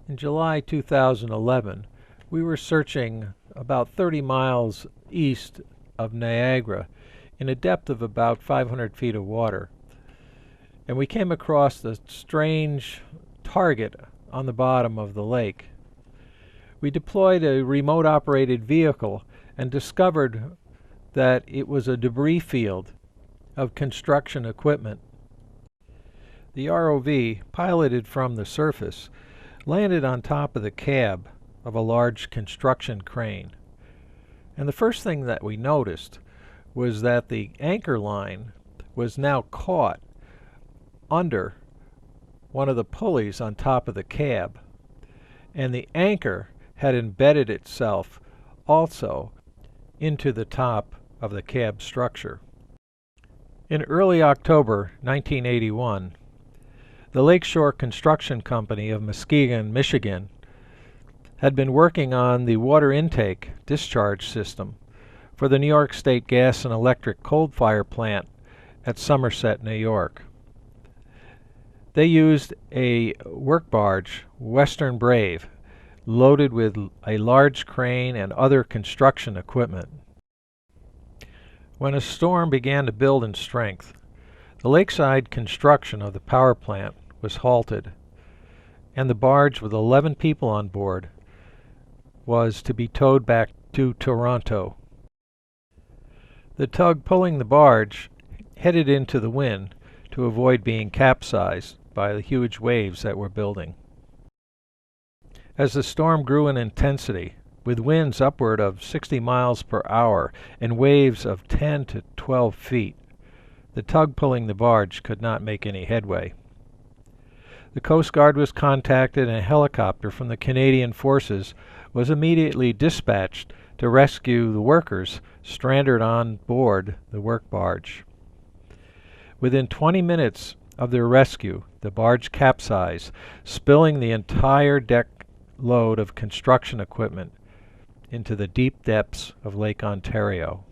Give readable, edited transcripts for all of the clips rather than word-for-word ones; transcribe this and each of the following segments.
In July 2011, we were searching about 30 miles east of Niagara in a depth of about 500 feet of water. And we came across a strange target on the bottom of the lake. We deployed a remote operated vehicle and discovered that it was a debris field of construction equipment. The ROV, piloted from the surface, landed on top of the cab of a large construction crane. And the first thing that we noticed was that the anchor line was now caught under one of the pulleys on top of the cab, and the anchor had embedded itself also into the top of the cab structure. In early October 1981, the Lakeshore Construction Company of Muskegon, Michigan, had been working on the water intake discharge system for the New York State Gas and Electric coal-fire plant at Somerset, New York. They used a work barge, Western Brave, loaded with a large crane and other construction equipment. When a storm began to build in strength, the lakeside construction of the power plant was halted, and the barge with 11 people on board was to be towed back to Toronto. The tug pulling the barge headed into the wind to avoid being capsized by the huge waves that were building. As the storm grew in intensity, with winds upward of 60 miles per hour and waves of 10 to 12 feet, the tug pulling the barge could not make any headway. The Coast Guard was contacted, and a helicopter from the Canadian Forces was immediately dispatched to rescue the workers stranded on board the work barge. Within 20 minutes of their rescue, the barge capsized, spilling the entire deck load of construction equipment into the deep depths of Lake Ontario.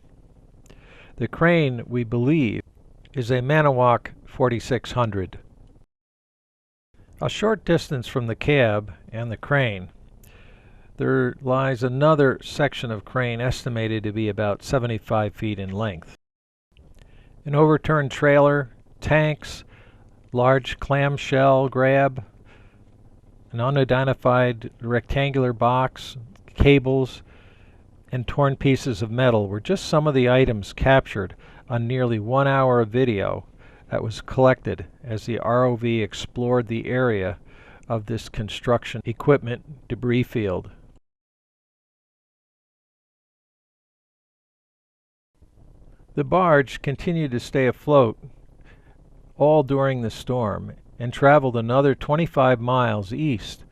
The crane, we believe, is a Maniwak 4600. A short distance from the cab and the crane, there lies another section of crane estimated to be about 75 feet in length. An overturned trailer, tanks, large clamshell grab, an unidentified rectangular box, cables, and torn pieces of metal were just some of the items captured on nearly 1 hour of video that was collected as the ROV explored the area of this construction equipment debris field. The barge continued to stay afloat all during the storm and traveled another 25 miles east,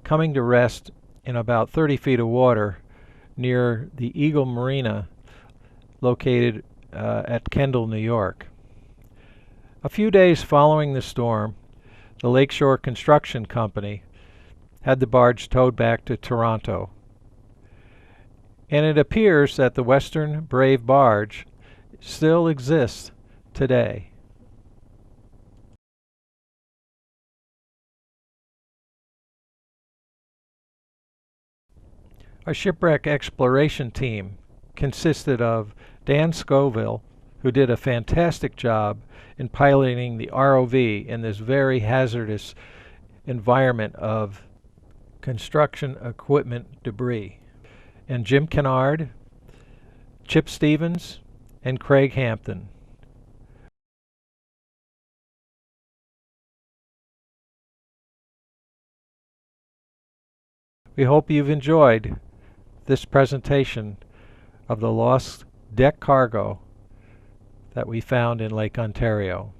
coming to rest in about 30 feet of water near the Eagle Marina located at Kendall, New York. A few days following the storm, the Lakeshore Construction Company had the barge towed back to Toronto. And it appears that the Western Brave barge still exists today. Our shipwreck exploration team consisted of Dan Scoville, who did a fantastic job in piloting the ROV in this very hazardous environment of construction equipment debris, and Jim Kennard, Chip Stevens, and Craig Hampton. We hope you've enjoyed this presentation of the lost deck cargo that we found in Lake Ontario.